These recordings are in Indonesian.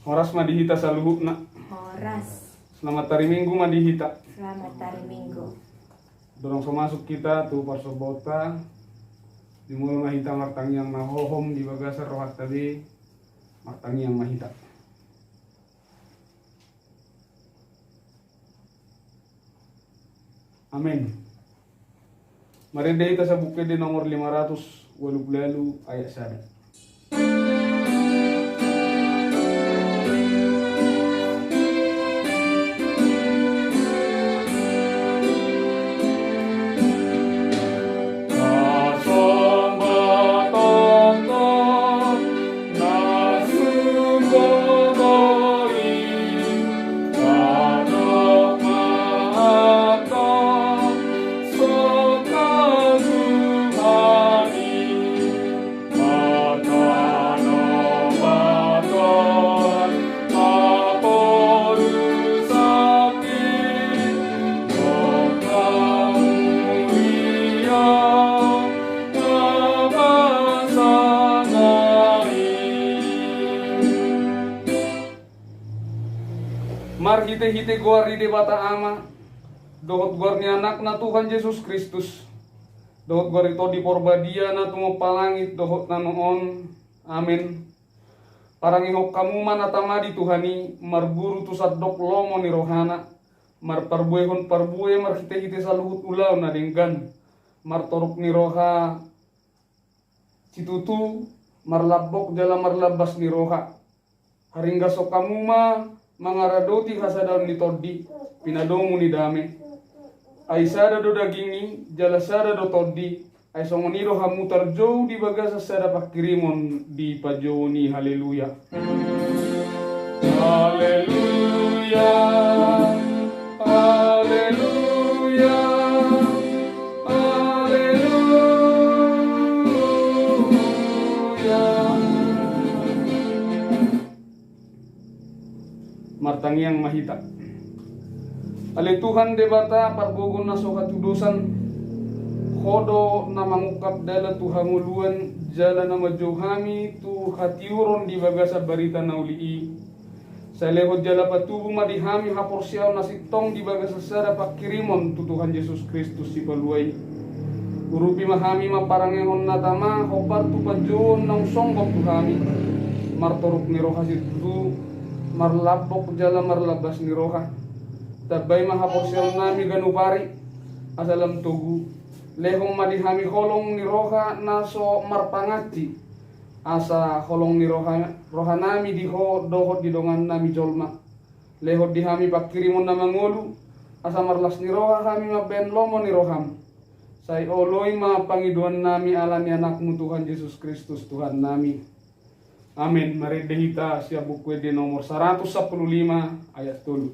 Horas madihita sa luhut na. Horas. Selamat hari Minggu madihita. Selamat hari Minggu. Dorong so masuk kita tu parsobota. Dimulai mahita martangi yang nahohom di bagasa rohat tadi. Martangi yang mahita. Amin. Mari kita sa buku di nomor 500 lalu ayat 1. Mar hite-hite guar di bata ama dohot guar ni anak na Tuhan Yesus Kristus dohot guar itu di porbadia na tumo palangit dohot na noon amin parang ihok kamu manatama di Tuhani marburu tu sadok lomo ni rohana mar parbuehon parbue mar hite-hite saluhut ulaw na denggan mar toruk ni roha citutu mar labok jala mar labas ni roha haringga sok kamu mangaradoti hasadaon ni toddi pinadomu ni dame ay sada do dagingi jala sada do toddi ay songoniro hamutar jauh di bagasa sada pakirimon di pajoni. Haleluya, haleluya, haleluya, haleluya. Martangi yang mahita. Ale Tuhan debata pargogon na so katudusan hodo na mangukap dala tu hanguluan jala na majohami tu hatiuron di bagasa barita na ulii. Sa lehot jala patubu madihami haporsiaw na sitong di bagasa sada pakirimon tu Tuhan Yesus Kristus si paluay. Urupi mahami maparangehon na tama hopar tu pajoon ng songgok tu hami. Martoruk ni roha situ marlabok jala marlabas ni roha tabay mahaposyal nami ganupari asalam tugu lehong madihami holong ni roha naso marpangati asa holong ni roha nami diho dohot didongan nami jolma lehot dihami pakirimon na mangulu asa marlas ni roha kami maben lomo ni roham say oloy mapangiduan nami ala ni anakmu Tuhan Yesus Kristus Tuhan nami. Amin. Mari dehita siya buku di nomor 115 ayat 3.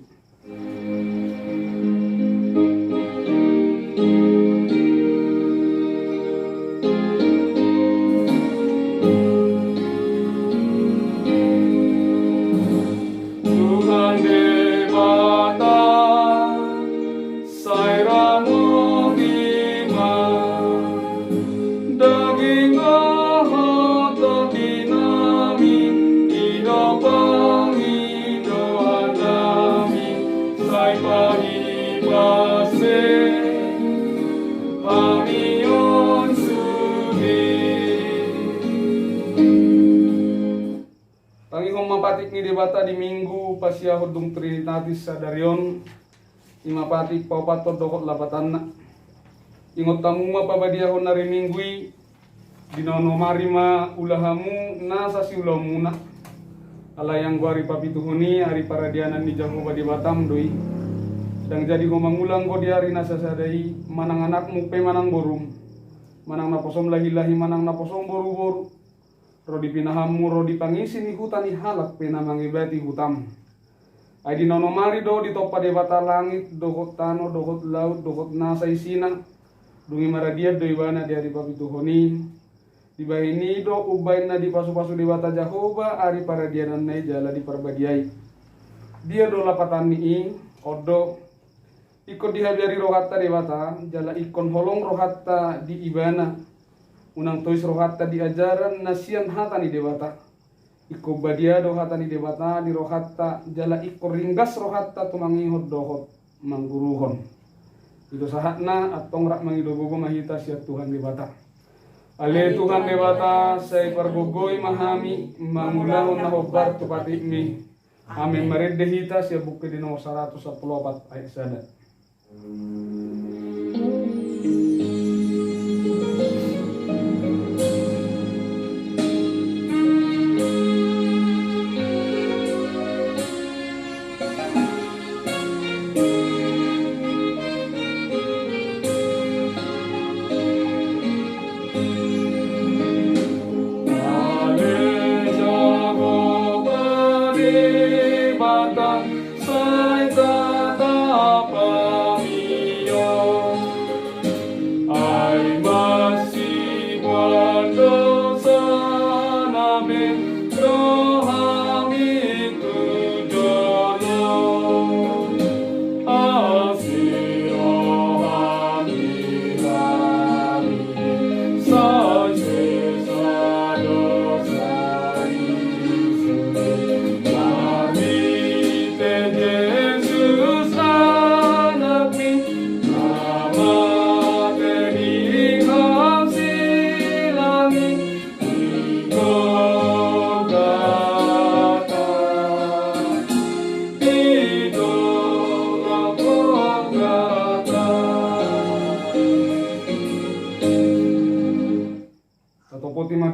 Tuhan debata sairamu gima daging ahoto dinami ido pangido anami sai pahibase hamion sudi. Pangihong mapatik ni debata di minggu pasya hudung trinitatis sa darion imapatik paupato dokot lapatan na ingot tamu mapabadiahon na rin minggui dinonomari ma ulahamu nasa si ulamuna alayang guari papituhuni hari paradianan ni Jehovah di Batam doi sedang jadi mangulang ko di hari nasa sadai manang anakmu pe manang borum manang naposom lahi-lahi manang naposom boru-boru rodi pinahamu rodi pangisi ni hutan halak pe namang ibati hutam ay dinonomari do di topa debata langit dohot tano dohot laut dohot nasa isina dungi maradia do ibana di hari papituhuni di bahini do ubay na di pasu-pasu di bata Jehovah ari paradianan na jala di parbadiay dia do lapatan ni odo ikon dihabiari rohatta di bata jala ikon holong rohatta di ibana unang tois rohatta di ajaran nasian hata ni debata Iko badia dohata ni debata di rohatta jala iko ringgas rohatta tumangihod dohot mangguruhon. Itu sahatna atong rak mangidobogo mahita siya Tuhan debata. Ale Tuhan debata say pargogoy mahami mangulahon na hobar tupati mi. Amin maridehita siya bukti di nomor 114 ayat sada.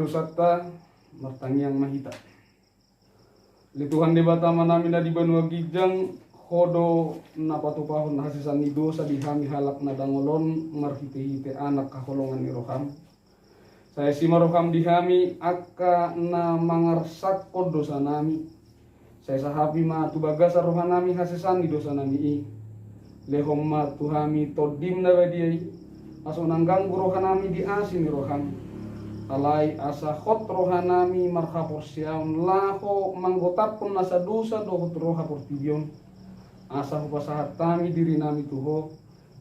Dosata martangiang mahita. Li Tuhan debata manami na di banua gijang hodo na patupahon na hasisan ni dosa dihami halak na dangolon marhite-hite anak kaholongan ni roham. Saya si maroham dihami akka na mangarsak ko dosa nami. Saya sahabi ma tubagasa rohan nami hasisan ni dosa nami i. Lehom ma tuhami todim na badiay. Aso nanggang rohan nami di asin ni roham. Alai asa khot rohanami marhapor siaun laho manggotap pun nasa dosa dohot roha portibion asa hupasahat tami diri nami tuho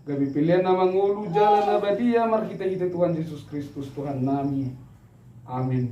gabi pilihan na mangulu jalan abadia marhita hita Tuhan Yesus Kristus Tuhan nami. Amin.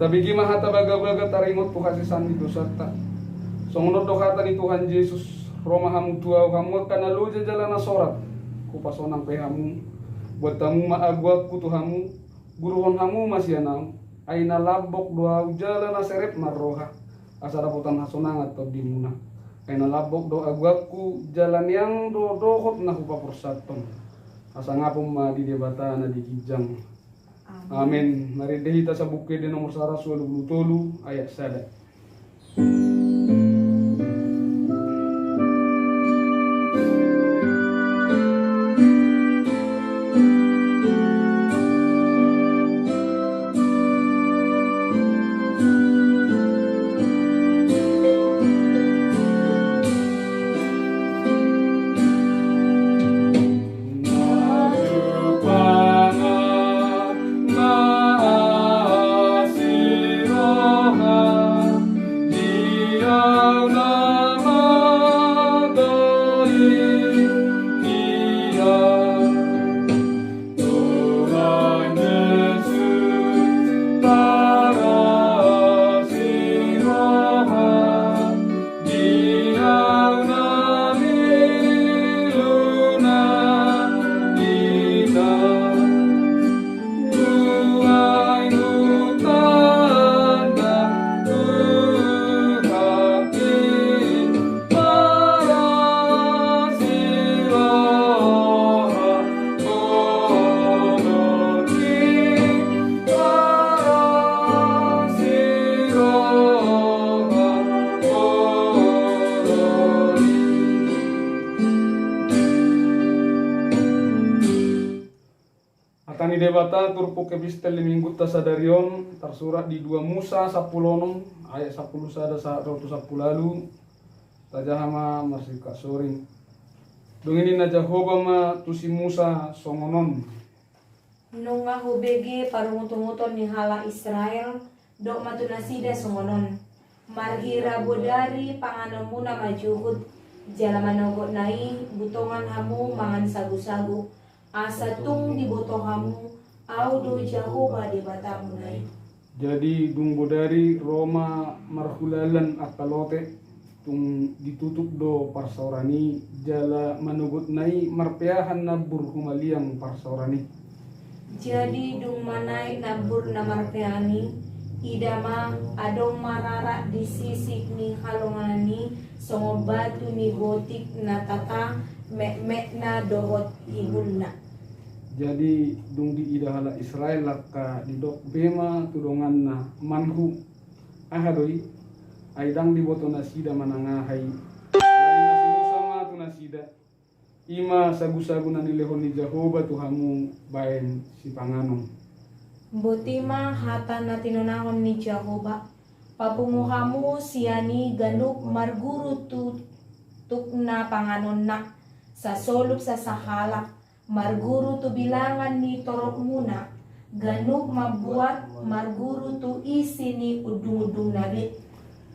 Tabigi mahata baga-baga tarimot po kasi san dito sa ta. Sungunod do kata ni Tuhan Yesus, Roma hamu tua kamu kanalu jala na sorat. Kupasonang pe hamu, buat tamu maagwag ku tuhamu, guruhon hamu masyanam, ay nalabok doa jala na serep marroha. Asara putan hasonang atau dimuna. Ay nalabok do agwag ku jalan yang do dohot na kupapursaton. Asa nga po madidebata na dikijang. Amin. Mari dehita sa bukid di nomor 123 ayat sada. Hatani debata turpo kepistel minggu tasadarion tersurat di 2 Musa 10 ayat 10 sada rautu 10 lalu tajahama marsika soring dongini na Jehovah ma tusi Musa songonon Nunga hubege parungutunguton ni hala Israel dok matunasida songonon marhira bodari panganomuna majuhud jala manogot nai butongan hamu mangan sagu-sagu asa tung di boto hamu au do Jehovah di batamu nai. Jadi dung bodari Roma marhulalan akalote tung ditutup do parsaurani jala manogot nai marpeahan nabur humaliang parsaurani. Jadi dung manai nabur namarpeani idama adong marara di sisik ni halongani songo batu ni botik na tata mek na dohot ibulna. Jadi dung di idahala Israel laka di dok bema tudongan na manhu ahadoi aidang di boto nasida manangahai lain nasi Musa ma tu nasida ima sagu-sagu na nilehon ni Jehovah tuhamu baen si panganon. Botima hata na tinunahon ni Jehovah papunguhamu siani ganuk marguru tukna panganon na sa solup sa sahalak marguru tu bilangan ni torok muna ganuk mabuat marguru tu isi ni udung-udung nabi.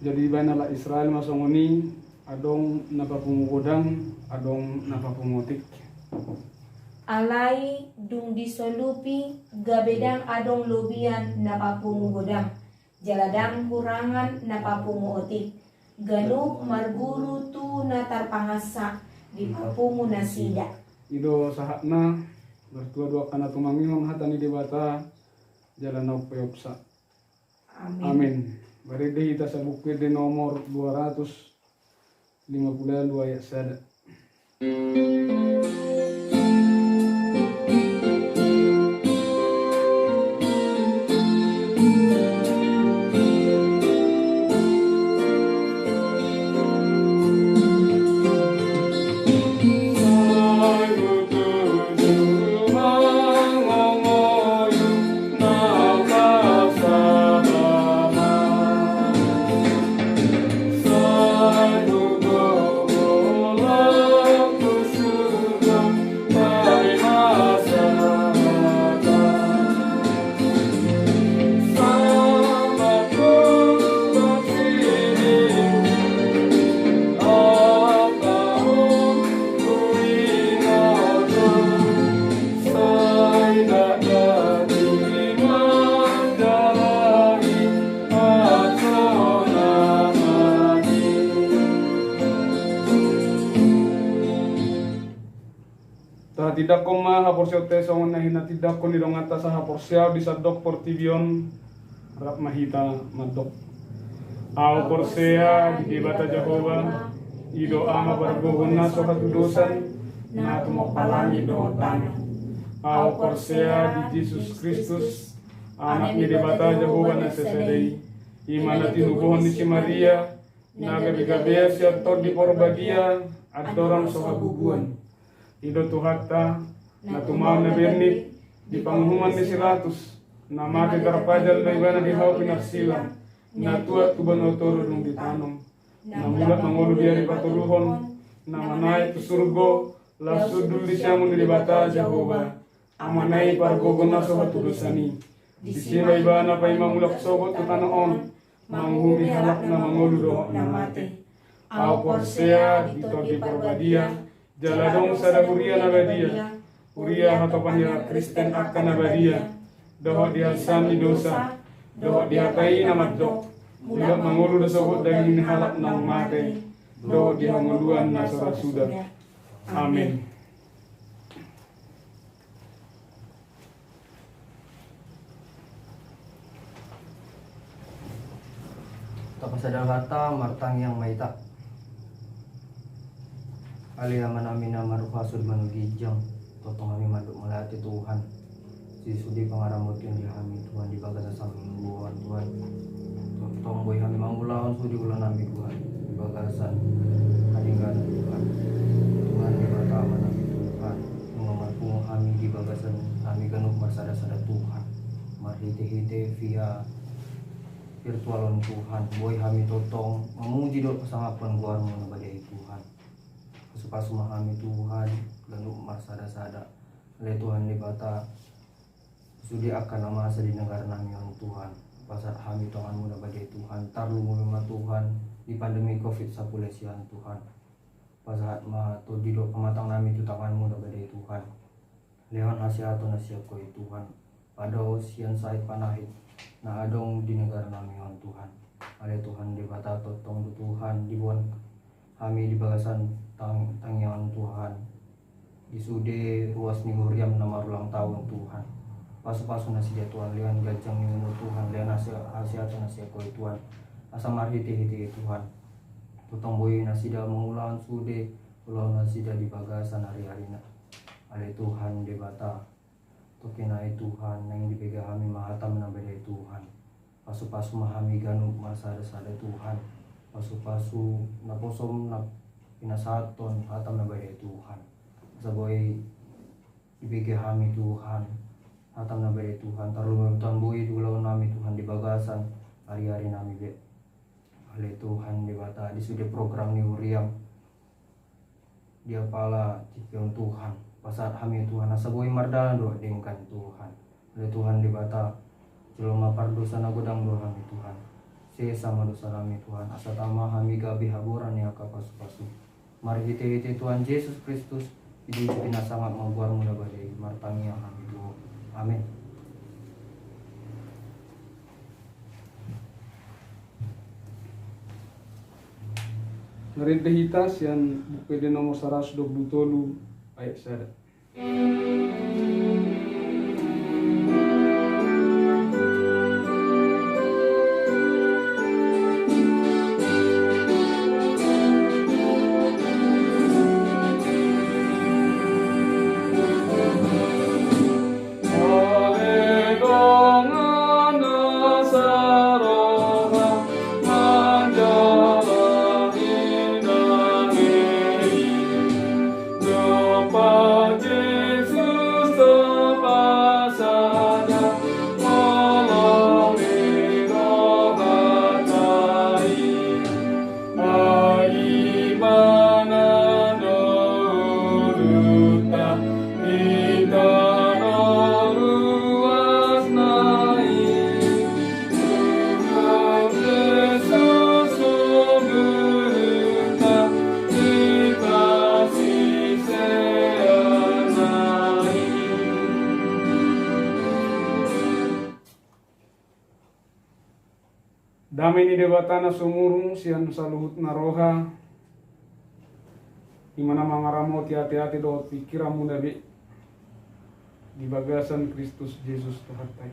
Jadi banala Israel masongoni adong napapungodang adong napapungotik. Alai dung disolupi gabedang adong lobian napapungodang jaladang kurangan napapungotik ganuk marguru tu natarpangasa di papungu nasida. Ido sahakna bertua-dua kana tumangingon hatani debata jalan peopsa. Amin. Bari deh kita sa buku di nomor 252 ayat sada. Tidak ko mahaporsyaw te songon na hinatidak ko nilong ata sa haporsyaw di sa dok portibion rap mahita madok. Aw porsea di bata Jehovah ido ama bargogon na so katudusan na tumapalangi do tanah. Aw porsea di Jesus Kristus anak ni di bata Jehovah na sesedei iman na tinubuhon ni si Maria na gabi-gabi siya to di porbadia at dorang so kabubuan. Ido tuhata na tumaw na birnit di panghuman ni Silatus na mati tarpadal na iba na di haw pinagsilang na tuat tuban otoro nung ditanong na mulat mangulo diari patuluhon na manay to surgo lasudul di siya mo ni bata Jehovah amanay pargogon na so hatudusani di sila iba na pa imamulak sogot tutanoon manghumi halak na mangulo do na mati aw porsea dito di parbadia jaladong sa Uria na badia, Uria hatapan niya Kristen akan na badia, doho dihalsan ni dosa, doho dihatai na madok, mula mangulo na sogot daging halak ng mate, doho dihanguluan na sa rasuda. Amen. Tapasadal kata martang yang maita. Alihaman namin na marupasod manugijang totong kami maduk melati Tuhan si sudi pangaramot yang dihami Tuhan di bagas sa buwan Tuhan totong boy kami mangulaon sudi ulan namin Tuhan di bagasan haringgan Tuhan Tuhan di bataman namin Tuhan mengamarpungo kami di bagasan kami ganuk masa virtualon Tuhan. Boy kami totong memuji doa pasangapan guarmu na badai Tuhan. Pasu kami Tuhan lalu marsada-sada. Oleh Tuhan di bata sudi akan nama asa di negara nami Tuhan. Pasar kami Tuhan muda badai Tuhan. Tarlu mula Tuhan di pandemi COVID-19 Tuhan. Pasar ma to di doa pematang nami tu tangan muda badai Tuhan. Lewan hasil atau nasihat koi Tuhan. Pada sian said panahit na adong di negara nami Tuhan. Oleh Tuhan di bata totong Tuhan dibuan kami di bagasan tangyangan Tuhan. Isude ruas ni Muriam nama ulang tahun Tuhan. Pasu-pasu nasi dia Tuhan lian gajang ni Tuhan lian hasil atau nasi koi Tuhan. Asa marhiti-hiti Tuhan. Tutong boy nasi dia mengulang sude ulang nasi dia di bagasan hari-hari na. Ale Tuhan di bata tokenai Tuhan yang dibega kami mahatam na bedai Tuhan. Pasu-pasu mahami ganuk masada-sada Tuhan. Pasu-pasu na posom na pinasaton hatam na bedai Tuhan. Saboy dibega kami Tuhan hatam na bedai Tuhan. Taruh Tuhan boy dulaw nami Tuhan di bagasan hari-hari nami be. Ale Tuhan di bata di sude program ni Uriam dia pala cipion Tuhan. Pasar kami Tuhan asa boy mardalan doa dengkan Tuhan. Oleh Tuhan di bata jelema pardosa na godang doa kami Tuhan. Sesama dosa kami Tuhan. Asa tama kami gabi haburan ya kapasu-pasu. Mari hite-hite Tuhan Yesus Kristus hidup pinasangat mabuar mula badai martangi kami doa. Amin. Ngarinte hitas yang pwede nomor 123 ayat sada. Damai ni debatana sumurung sian saluhut naroha dimana mangaramo hati-hati doa pikiramu dabi di bagasan Kristus Yesus Tuhan tai.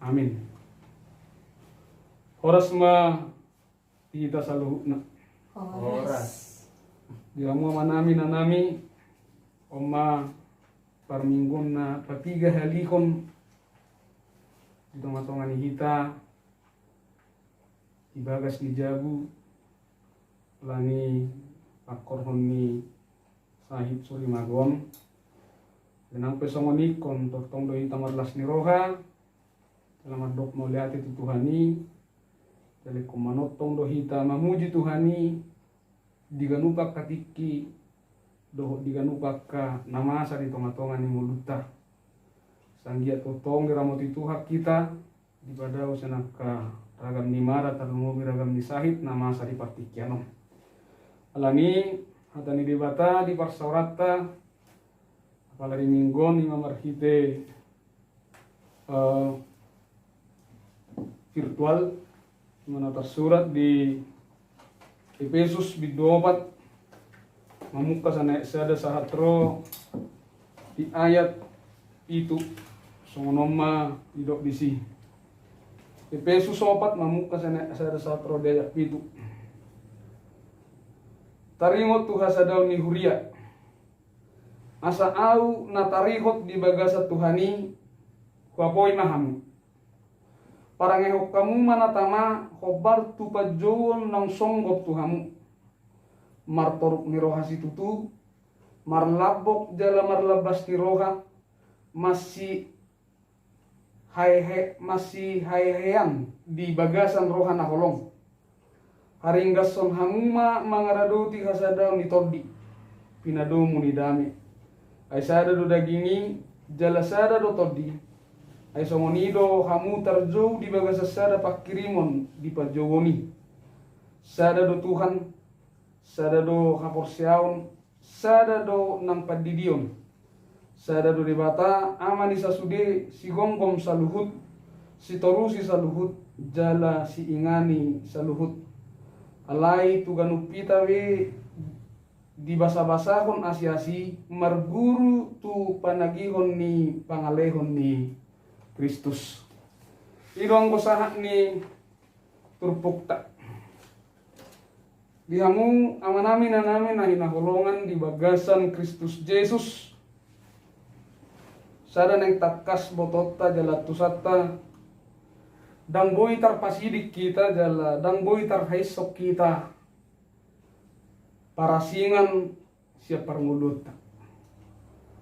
Amin. Horas ma kita saluhutna. Horas. Diamu manami oma parminggon na patiga halikon di tengah-tengah kita ibagas ni jabu lani pakorhon ni sahib suri magon denang pesongoni kon totong doi tamarlas ni roha dalam adok mau lihat itu Tuhani dari komanotong dohita mamuji Tuhani diganupak katiki doh diganupak ka namasa di tengah-tengah ni muluta sanggiat totong geramoti Tuhan kita di badau senaka ragam ni mara tarungo ragam ni sahid nama sa di partikiano alani hatani di bata di parsaurata apalagi minggon ni mamarhite virtual mana tersurat di Efesus bidopat mamuka sana sada sahatro di ayat itu songonoma idok bisi Efesus 4 mamuka sana sa prodaya pitu. Taringot tuha sa daw ni Huria. Asa au na tarihot di bagasa Tuhani kuapoy mahamu. Parangehok kamu manatama khobar tu pajowon ng songgop tuhamu. Martoruk ni roha si tutu. Marlabok jala marlabas ni roha. Masih masih hayayan di bagasan rohan akolong. Haringgas son hamuma mangaradoti hasadaw ni todi pinadomu ni dami. Ay sada do dagingi jalasada do todi. Ay songonido hamu tarjo di bagasasada pakirimon di pajowoni. Sada do Tuhan, sada do haporsiaon, sada do nang padidion. Sada do debata amani sasude si gonggom saluhut, si torusi saluhut, jala si ingani saluhut. Alai tuganu pita we di basa-basahon asi-asi marguru tu panagihon ni pangalehon ni Kristus. Irong kosaha ni turpukta. Dihamu amanami na namin na hinakulungan di bagasan Kristus Jesus. Sada neng takas botota jala tusata. Dangboy tarpasidik kita jala, dangboy tarhaisok kita. Parasingan siya parngulot.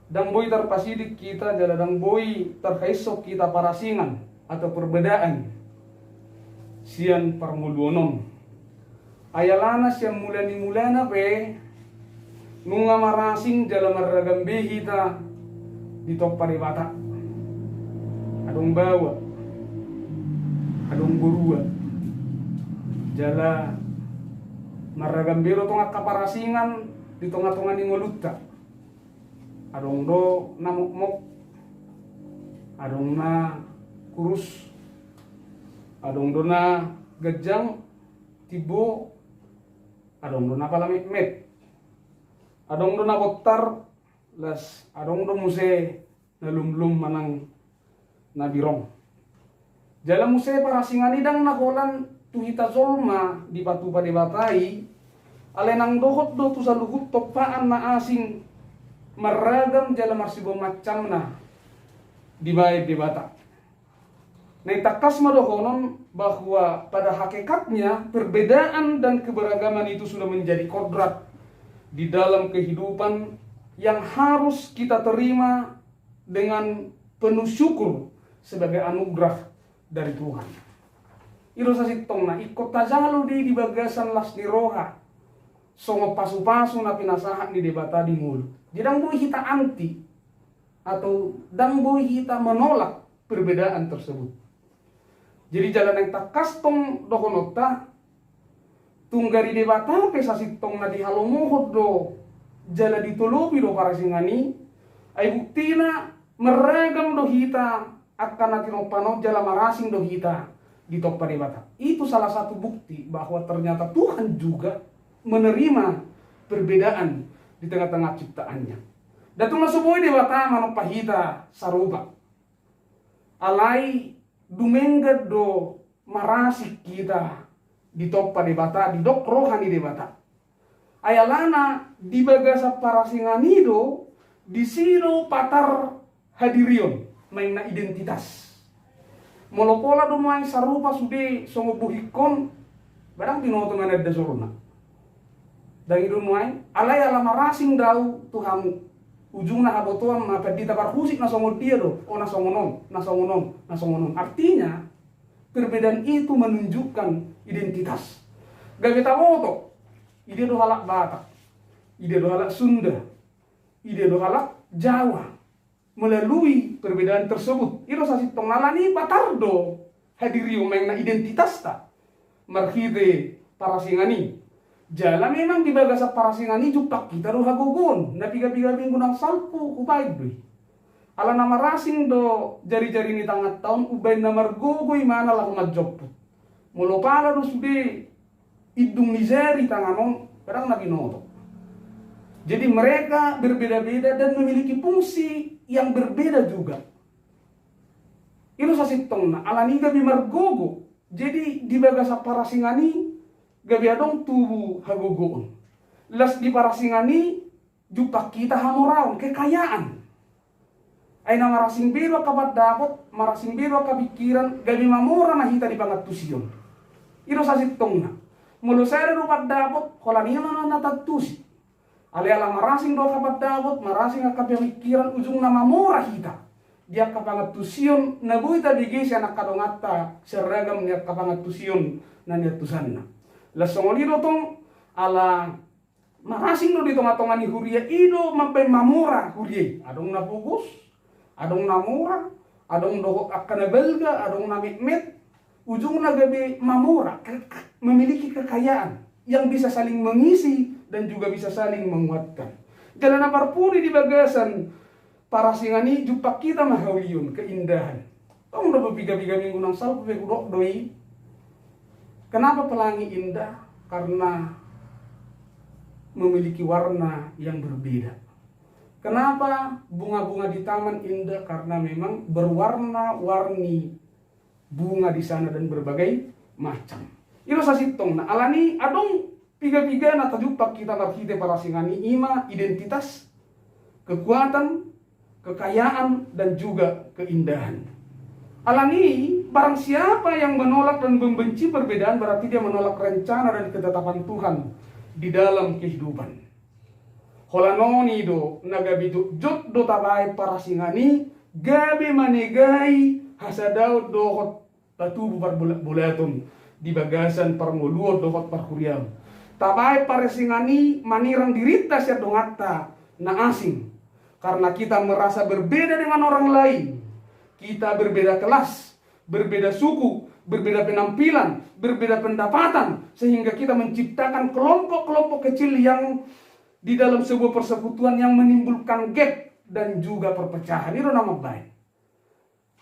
Dangboy tarpasidik kita jala, dangboy tarhaisok kita parasingan atau perbedaan. Siyan parnguluonon. Ayalana siya mulani-mulana pe, nunga marasing jala maragambe kita dito paribata. Adong bawa. Adong gurua jala maragambiro tonga kaparasingan di tonga-tonga ni ngolutta. Adong do namukmok, adong na kurus, adong do na gajang tibo, adong do na palamit-mit, adong do na botar las, adong do muse na lumlum manang nabirong. Jala muse parasingani dang nakolan tuhita zolma di batu padebatai alenang dohot do tu saluhut topaan na asing maragam jala marsibo macam na di baik debata. Naitakas madohonon bahwa pada hakikatnya perbedaan dan keberagaman itu sudah menjadi kodrat di dalam kehidupan yang harus kita terima dengan penuh syukur sebagai anugerah dari Tuhan. Iro sa sitong na ikot tajalo di bagasan las ni roha. Songo pasu-pasu na pinasahan ni debata di mulut. Jadang boy kita anti atau dang boy kita menolak perbedaan tersebut. Jadi jalan yang takas tong dokonota tunggari debata pe sa sitong na di halomohod do jala ditulubi do parasingani ay buktina meragam do hita akan natin pano jala marasing do hita di toppa debata. Itu salah satu bukti bahwa ternyata Tuhan juga menerima perbedaan di tengah-tengah ciptaannya. Datu masuboy debata manopahita saruba. Alai dumenggad do marasik kita di toppa debata, di dok rohani debata. Ayalana di bagasa parasinganido di sino patar hadirion main na identitas. Molopola do main sarupa sude songo buhikon barang tinoto nga nadda sorona. Dan idon main alay ala marasing daw tuhamu. Ujung na habotoan na pedita parhusik na songo dia do o na songonon. Artinya perbedaan itu menunjukkan identitas. Gageta woto ide do halak Batak, ide do halak Sunda, ide do halak Jawa. Melalui perbedaan tersebut, iro sa sitong nalani patardo hadirio meng na identitas ta marhide parasingani. Jala memang di bagasa parasingani jupak kita do hagogon na piga-piga minggu nang salpo ubaid doy. Ala na marasing do jari-jari ni tangat taon ubay na margogoy mana lah madjoput. Mulo pala do sude idung nizeri tanganon parang nabinoto. Jadi mereka berbeda-beda dan memiliki fungsi yang berbeda juga. Ilo sa sitong na alani gabi margogo. Jadi di bagasa parasingani gabi adong tubuh hagogoon. Las di parasingani jupak kita hamoraon kekayaan. Ay na marasing biro kapat dapot, marasing biro kapikiran gabi mamura na hita di pangatusion. Ilo sa sitong na mulu sere rupat dapot kolaniya na natatusi. Ale ala marasing do kapat dapot, marasing akap pemikiran ujung nama murah hita. dia kapangatusion na buita bigay siya nakadongata seragam niya kapangatusion na niya tusanna. Lasongolido tong ala marasing do dito ngatongan ni Huria ido mampay mamura Huria. Adong napugus, adong namura, adong dohok akana belga, adong namikmet. Ujung nagabi mamura, memiliki kekayaan yang bisa saling mengisi dan juga bisa saling menguatkan. Jalan aparpuri di bagasan para singani jumpa kita mahawiyun keindahan. Tong udah berpiga-piga minggu nang salpo pekudok doi. Kenapa pelangi indah? Karena memiliki warna yang berbeda. Kenapa bunga-bunga di taman indah? Karena memang berwarna-warni bunga di sana dan berbagai macam. Iro sasitong na alani adong piga-piga na tajupak kita markite para singani ima identitas, kekuatan, kekayaan dan juga keindahan. Alani barang siapa yang menolak dan membenci perbedaan berarti dia menolak rencana dan ketetapan Tuhan di dalam kehidupan. Holanoni do nagabidu jot do tabai para singani gabe manegai hasadau dohot patubu parbulatun di bagasan parmuluo dohot parhuriam. Tabai para singani manirang dirita siya dongata na asing. Karena kita merasa berbeda dengan orang lain. Kita berbeda kelas, berbeda suku, berbeda penampilan, berbeda pendapatan. Sehingga kita menciptakan kelompok-kelompok kecil yang di dalam sebuah persekutuan yang menimbulkan gap dan juga perpecahan. Itu nama baik.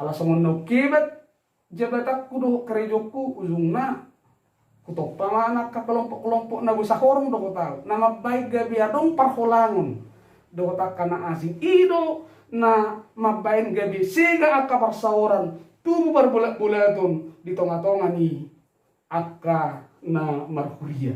Alasan menau kebat, jabatakku do kerejokku ujungna. Kutok pamana ka kelompok-kelompok na busahorong do ko tahu. Nama baik gabi adong parholangon. Dota kana asing ido na mabain gabi sega aka parsauran tubuh barbulat-bulatun di tonga-tonga ni aka na marhuria.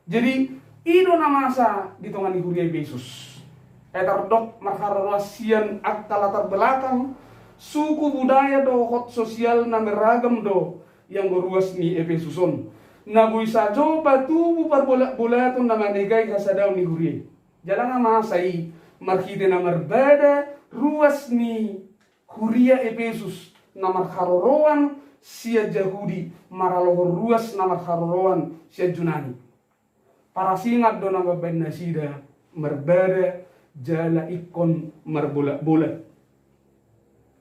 Jadi ido na masa di tonga ni huria Yesus. Etardok marharasian aka latar belakang suku budaya do hot sosial na meragam do yang beruas ni Efesuson. Nabui sajo batu barbulat-bulatun na manegay hasadaw ni huria. Jalan masai markite na marbada ruas ni Huria Efesus na marharoroan sia Yahudi maralohor ruas na marharoroan sia Junani. Para singat do na mabain nasida marbada jala ikon marbola-bola.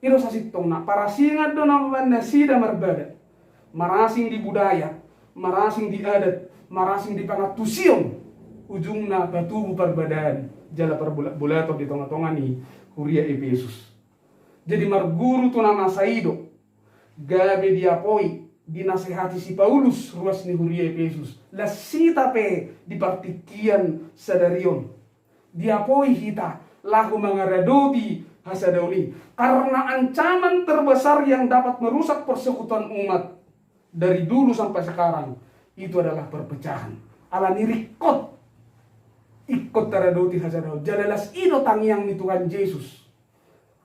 Iro sa sitong na para singat do na mabain nasida marbada. Marasing di budaya, marasing di adat, marasing di pangatusion. Ujung na batu perbedaan jala perbulat-bulato di tengah-tengah ni Huria Efesus. Jadi marguru tu nama saido gabe diapoi dinasehati si Paulus ruas ni Huria Efesus. La sita pe dipartikian sadarion. Diapoi hita lahu mangaradoti hasadauni. Karena ancaman terbesar yang dapat merusak persekutuan umat dari dulu sampai sekarang itu adalah perpecahan. Alani rikot ikut taradoti hasadau jalalas ido tangiang ni Tuhan Yesus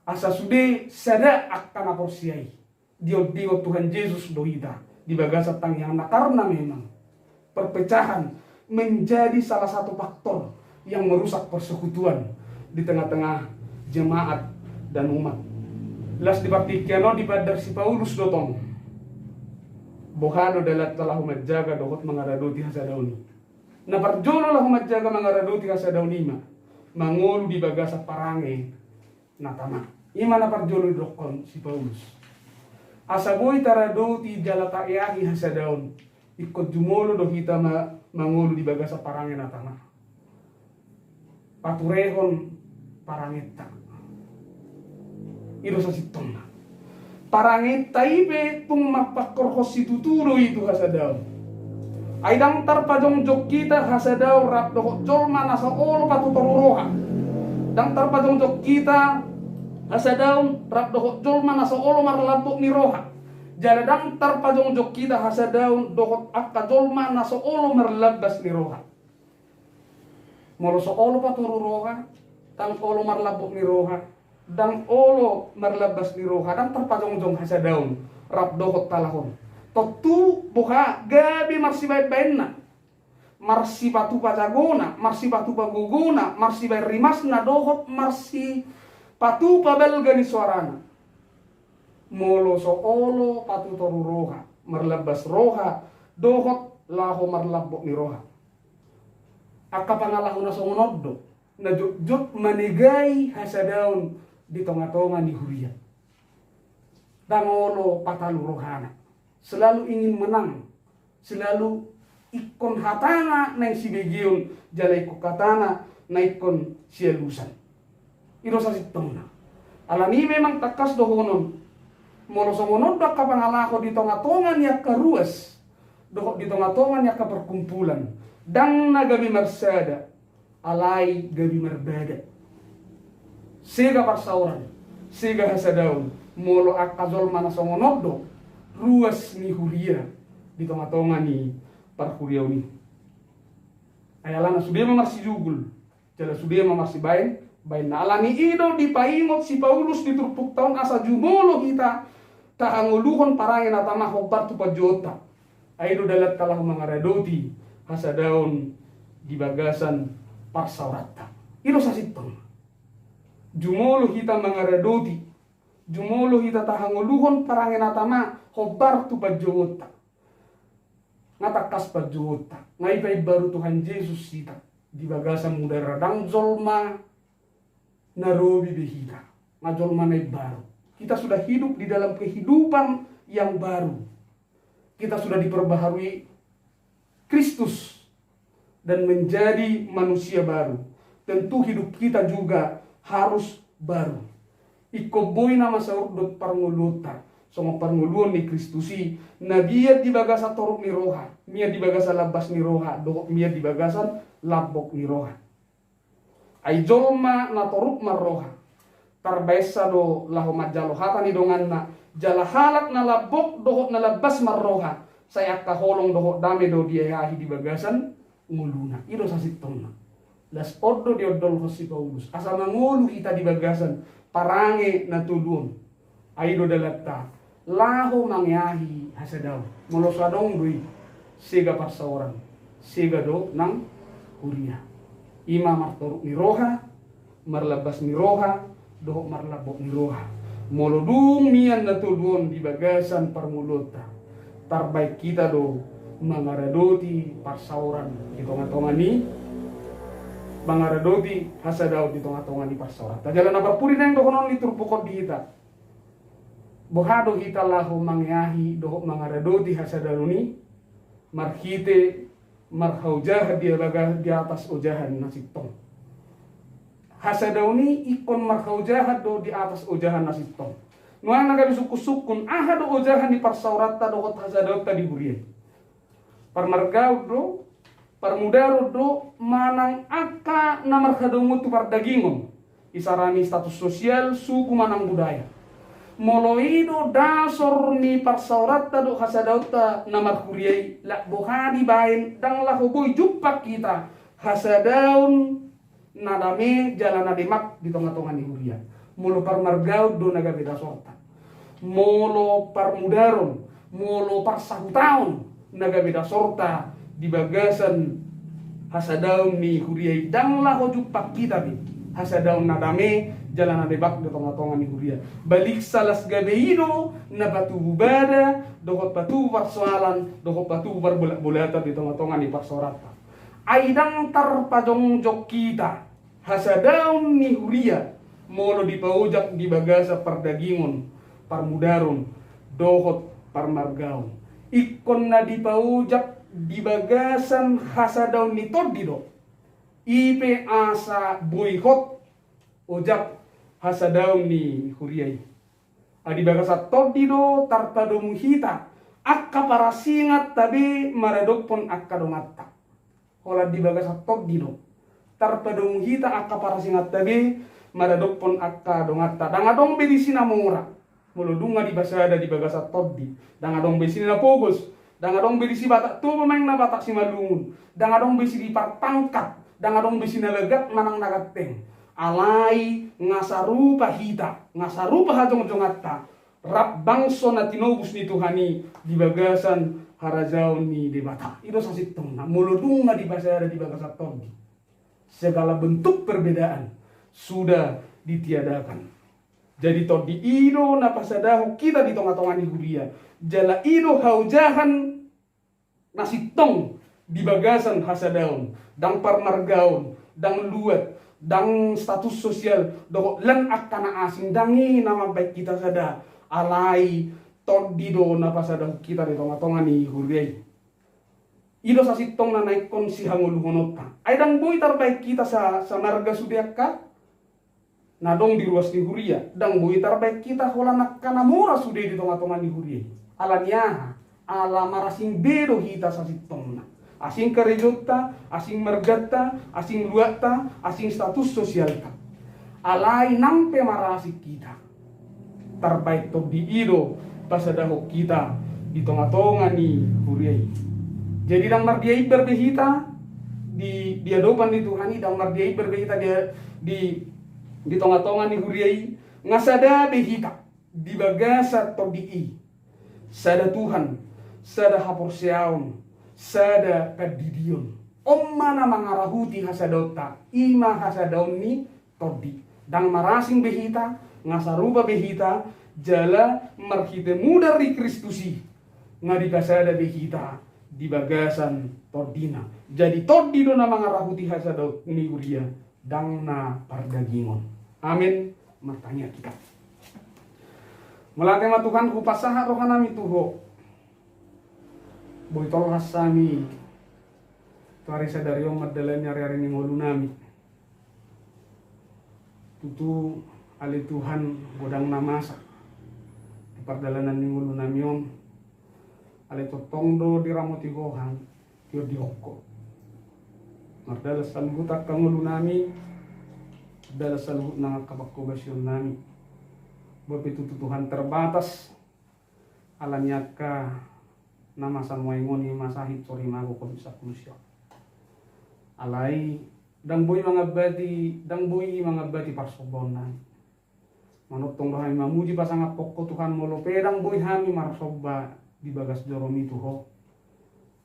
asa sude sada akan aporsiai dio Tuhan Yesus dohita di bagasa tangiang na karena memang perpecahan menjadi salah satu faktor yang merusak persekutuan di tengah-tengah jemaat dan umat. Las dibaktikiano di padar si Paulus dotong bohado dalat telah menjaga dohot mengaradoti hasadauni. Na parjolo lah humadjaga mangaradoti hasadaw lima mangulu di bagasa parange na tama. Ima na parjolo dokon si Paulus. Asaboy taradoti jalata iahi hasadawn ikot jumolo do kita mangulu di bagasa parange na tama. Paturehon parangeta. Iro sa sitong na. Parangeta ibe tung mapakorhos si tuturo itu hasadaw. Aidang tarpajong jok kita hasadaw rap dohok jolma nasa olo patutururoha. Dang tarpajong jok kita hasadaw rap dohok jolma nasa olo marlapuk ni roha. Jaladang tarpajong jok kita hasadaw dohok akka jolma nasa olo marlabas ni roha. Molo so olo patururoha, tang olo marlapuk ni roha, dang olo marlabas ni roha, dang tarpajong jok hasadaw rap dohok talahon. Totu buka gabi marsi baik na marsi batu pajagona marsi batu paguguna marsi baik rimasna dohot marsi patu pabelga ni suarana. Molo so olo patu toru roha, marlabas roha, dohot laho marlabok ni roha. Akka pangalahu na songonoddo, na jut manigay hasadaon di tonga-tonga ni huria. Dangolo patalu rohana, selalu ingin menang, selalu ikon hatana na sibegion jalay ko katana na ikon sielusan. Iro sa sitong na. Alani memang takas dohonon. Molo songonon da kapangalako di tonga-tonga niya karuas. Doho di tonga-tonga niya kaperkumpulan. Dang na gabi marsada. Alay gabi marbada. Sega parsauran. Sega hasadaon. Molo akazol mana songonoddo. Ruas ni huria. Di tonga-tonga ni parhuriaw ni. Ayalana sudia mamarsi jugul. Jala sudia mamarsi bain. Bain na alani ido di paingot si Paulus di turpuk taon asa jumolo kita. Tahanguluhon parangin at amahobar tu pajota. Aido dalat kalahu mangaradoti hasadaon di bagasan parsaurata. Iro sa sitong. Jumolo kita mangaradoti. Jumolo kita tahanguluhon parangin at amahobar tu pajota. Ngatakas pajota. Ngaipay baru Tuhan Yesus kita. Di bagasan muda radang zolma narobi behita. Ngajolma na baru. Kita sudah hidup di dalam kehidupan yang baru. Kita sudah diperbaharui Kristus dan menjadi manusia baru. Tentu hidup kita juga harus baru. Ikoboy nama saurdot parnguluta. Sama parnguluan ni Kristusi. Nabiya di bagasa toruk ni roha. Mia di bagasa labas ni roha. Mia di bagasan labok ni roha. Ay jolma na toruk marroha. Tarbaisa do laho majalo hata ni dongan na jala halak na labok dohot na labas marroha saya kaholong dohot dame do diayahi di bagasan nguluna ido sa sitong na las oddo di oddol si Paulus asa mangulu kita di bagasan parange na tulun aido dalatta laho mangyahi hasadaw molosadong dui sega parsaoran sega do nang huria ima martoruk ni roha marlabas ni roha dohok marlabok ni roha. Molodung mian na tulun di bagasan parmulota. Tarbaik kita do mangaradoti parsauran di tonga-tonga ni mangaradoti hasadaw di tonga-tonga ni parsauran. Tajalan na parpuri na yung dohonon ni turpukot di kita. Bohado kita laho mangyahi dohok mangaradoti hasadaw ni marhite marhaujah dia baga di atas ujahan nasitong. Hasadaw ni ikon marhaujahan do di atas ujahan nasitong. Nuang nagabi suku-sukun aha do ujahan di parsaurata do kot hasadaw ta di hurian. Parmargaw do, parmudaro do, manang aka na marhadungo tu pardagingon. Isarani status sosial, suku manang budaya. Moloido dasor ni parsaurata do hasadaw ta na marhuriay. Lakbohadi bain, dang lahoboy jupak kita. Hasadawn nadame jalan nademak di tonga-tonga ni huria. Molo parmargaw do nagabeda sorta. Molo parmudaron, molo parsahutaon nagabeda sorta di bagasan hasadaw ni huria. Dang laho jupak kita bi. Hasadaw nadame jalan nademak di tonga-tonga ni huria. Balik salas gabeido na batu bubada dohot batu parsoalan dohot batu barbulat-bulata di tonga-tonga ni parsorata. Aidang tarpajong jok kita hasadaun ni huria molo dipaujak di bagasa pardagingon parmudaron dohot parmargaon ikon na dipaujak di bagasan hasadaun ni todido ipe asa boyhot ojak hasadaun ni huriai adi bagasa todido tarpadong hita akka parasingat tabi maradokpon akka domatta hola di bagasa todido tarpadong hita akka parasingat tabi maradokpon akka dongatta dangadong bedisina mura muludunga di basada di bagasa toddi dangadong bedisina pogos dangadong bedisi batak tu pemain na batak si malungun dangadong besi di partangkat dangadong bedisina legak manang nagateng alai ngasarupa hita ngasarupa hajong jongatta rap bangso na tinobus ni Tuhani di bagasan harajaon ni debata itu sasitong na muludunga di basada di bagasa toddi segala bentuk perbedaan sudah ditiadakan. Jadi to di ido na pasadaho kita di tonga-tonga ni huria. Jala ido haujahan nasi tong di bagasan hasadaon, dang parmargaon, dang luat, dang status sosial, do lan akana asing dangi nama baik kita sada alai to di do na pasadaho kita di tonga-tonga ni huria. Ido sa sitong na naikon si hanguluhonota. Ay dang boy terbaik kita sa marga sudiakka. Nadong di ruas ni huria. Dang boy terbaik kita hola nakanamura sudah di tonga-tonga ni huria. Alanya ala marasing bedo hita sa sitong na. Asing karejota, asing margata, asing luata, asing status sosial ta. Alay nampe marasik kita. Terbaik to di ido pasadaho kita di tonga-tonga ni huria. Jadi dang mardiai berbehita di hadapan di Tuhan, dang mardiai berbehita dia di tonga-tonga ni huriai ngasada behita di bagasa todii sada Tuhan sada haporseaon sada kadidion mana mangarahuti hasadota ima hasadaon ni todi dang marasing behita ngasaruba behita jala marhite muda ri Kristusi ngadikasada behita di bagasan tordina. Jadi tordi do na mga rahuti hasadot ni Uria dang na pardagingon. Amin. Matanya kita. Mulate ma Tuhan kupasaha roha nami tuho. Boy tol hasami. Tuari sadari yung madalan nyari-ari ni ngolu nami. Tutu ali Tuhan godang namasa. Di pardalanan ni ngolu nami yung ale to tongdo di ramoti gohan tio di hokko mardala salhut akangulu nami dala salhut na kabakobasyon nami begitu Tuhan terbatas alanya ka nama sanwaingoni masahit sori mago ko bisa kulusyo alai dang boy mga bati parsobonan manut tong rohay mamuji pasanga pokko Tuhan molo pedang boy hami marsoba di bagas joromi tuho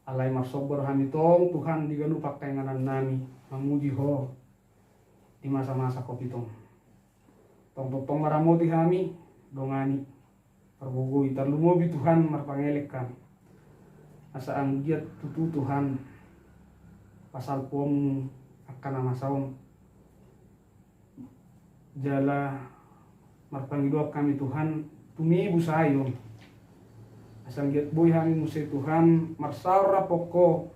alai marsobor hami tong Tuhan diganu pakai nganan nami mamuji ho di masa-masa kopi tong maramoti hami dongani pergogoi tarlumobi Tuhan marpangelek kami asa anggiat tutu Tuhan pasal pom akan amasaom jala marpangidok kami Tuhan tumibu sayon asal giat boy hami musay Tuhan marsara poko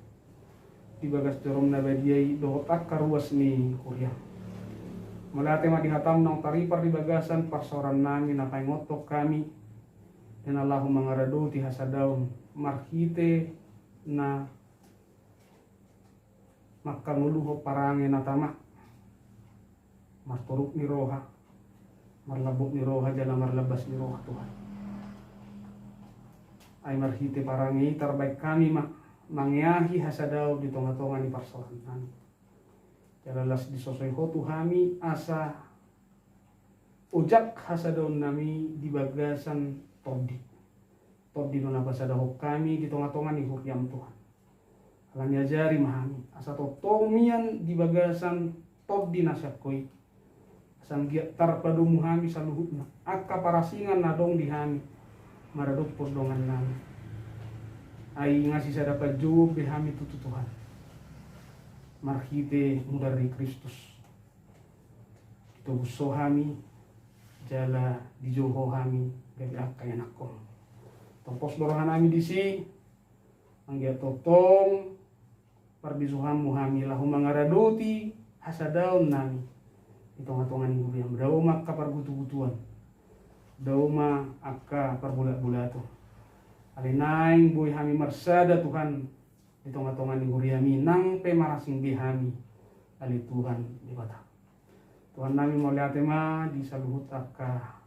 di bagas jorom na badiay dohotak karuas ni Korea. Malate madihatam ng taripar di bagasan parsoran namin na kaingotok kami dan Allahu mangarado ti hasadaw markite na makanguluho parangin na tama marturuk ni roha marlabok ni roha jala marlabas ni roha Tuhan. Ay marhite parangi terbaik kami mangyahi hasadaw di tonga-tonga ni parsoran nami. Jalalas disosoy ho Tuhami asa ujak hasadaw nami di bagasan todi. Todi na pasadaw kami di tonga-tonga ni huryam Tuhan. Alam jari mahami asa totomian di bagasan todi na syakoy. Asang giat tarpadung hami sa luhutna. Akka parasingan na dong dihami. Maradok pordongan nami ay ngasih sa dapat jawab behami tutu Tuhan marhite mudari Kristus itu buso hami jala di joho hami gabi akay anakon topos dorohan nami disi anggia totong parbisuhan muhami lahu mangaradoti hasadaon nami itonga-tongan ibu yang daw makapargutu-gutuan dauma akka parbulat-bulato alinaing boy hami marsada Tuhan di tonga-tonga ni huriami nang pemarasing bihami ali Tuhan di bata Tuhan nami moliate ma di saluhut akka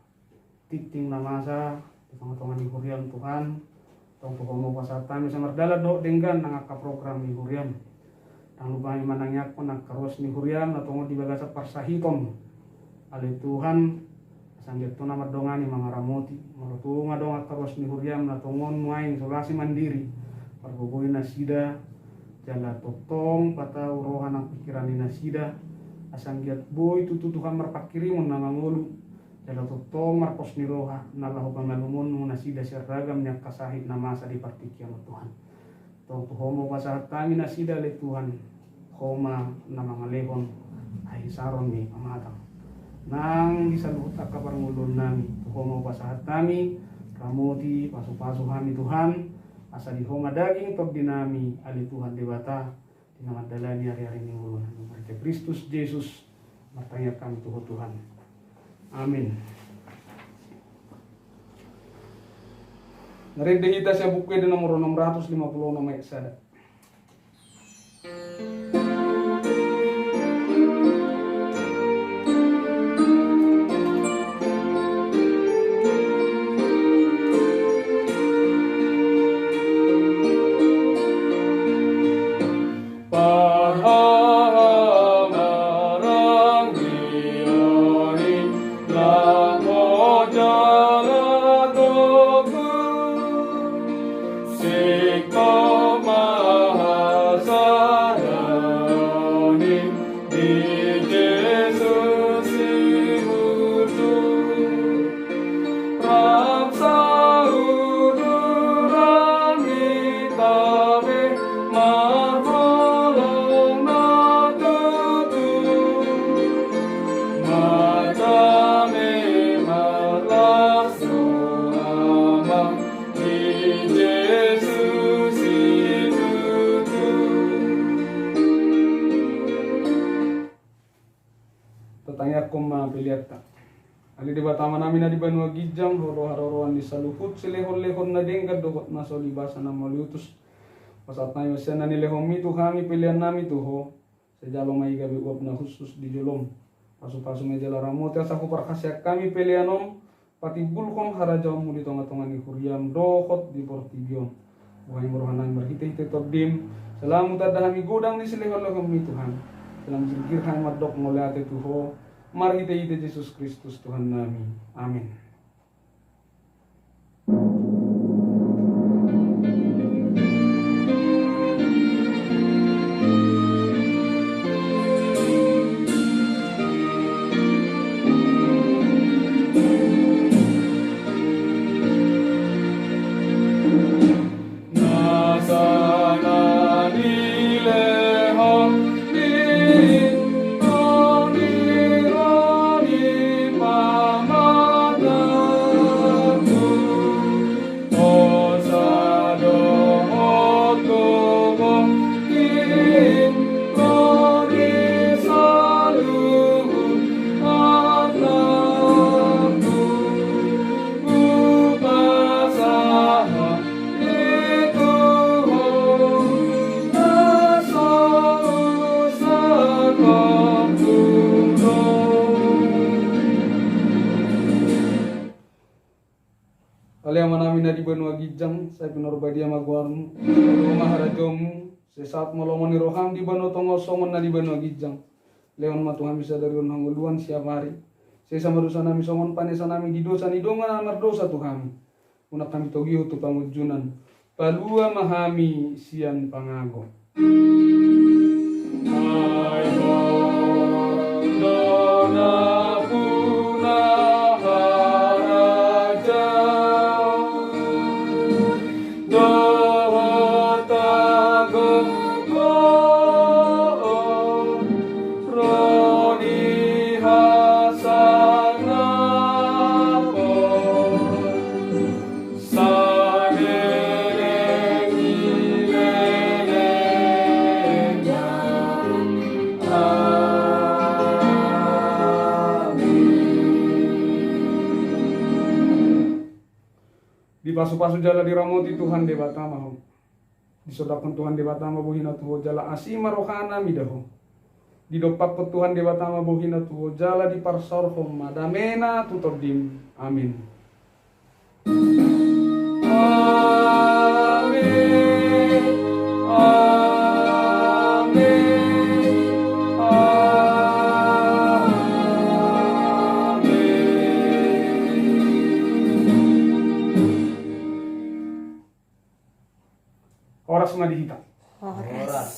titing namasa di tonga-tonga ni huriam Tuhan tong pokomo pasatan bisa mardala do denggan nang akka program ni huriam nang lubang manangyak ko nakaros ni huriam natongo di bagasa parsahiton ali Tuhan sanggit to na madongani mga ramoti maluto nga dong akaros ni huriam na tungon muaing solasi mandiri parbubuy na sida jala totong pataw rohan ang pikiran ni nasida asang giat boy tututukan marpakirimon na mangulu Jala tutong marpos ni roha nalahu pamalumun muna sida siya ragam niya kasahit na masa di partikian Tuhan. Tong tuhomo pasahat kami na sida le Tuhan. Homa na mga lehon ay saron ni pamatang. Nang isaluhut ka parangulon nami. Tuhomo pasahat kami. Kamuti pasu-pasu kami Tuhan. Asa di homa daging pag dinami ali Tuhan dewata. Dinamadalani hari-hari ni ulun. Berkat Kristus Yesus. Matanya kami Tuhan. Amin. Narindi kita sa buku di nomor 656 ayat 1. Tatanya ko mapiliat ta. Ali di batama namin na di Banua Gijang, horo-haroan di saluhut, silehon-lehon na din kadukot na so libasan na malutus. Pasat na yung siya na nilehon mi tu kami pilihan nami tu ho. Sa jalong may gabi uap na khusus di jolom. Pasu-pasu may jala ramot ya sa kupar kasyak kami pilihanom. Pati bulkong harajawang muli tonga-tonga ni Kuryam dokot di Portigion. Buhay muruhan nang berhite-hite tobdim. Salamu tadahami godang ni silehon-lehon mi Tuhan. Dalam zikirkan madok muliate tuho. Mari kita ite Yesus Kristus Tuhan nami. Amin. Kalian namin na di Banua Gijang, saya pinarbadia magwarmu, rumah harajomu, sesaat molongon ni roham di Banua Tongo songon na di Banua Gijang. Leon matuhan bisa dari hanguluan siap hari. Saya sama dosa nami songon panesa nami di dosa ni dongan amar dosa Tuhan. Unak kami togiho tu pangujunan. Palua mahami sian pangago. Di pasu-pasu jala diramoti Tuhan de batama ho. Disodakan Tuhan de batama buhina tuho jala asima rohana midaho. Didopak ke Tuhan de batama buhina tuho jala di parsorhom madamena tutobdim. Amin. Amin. Oras madihita. Oras.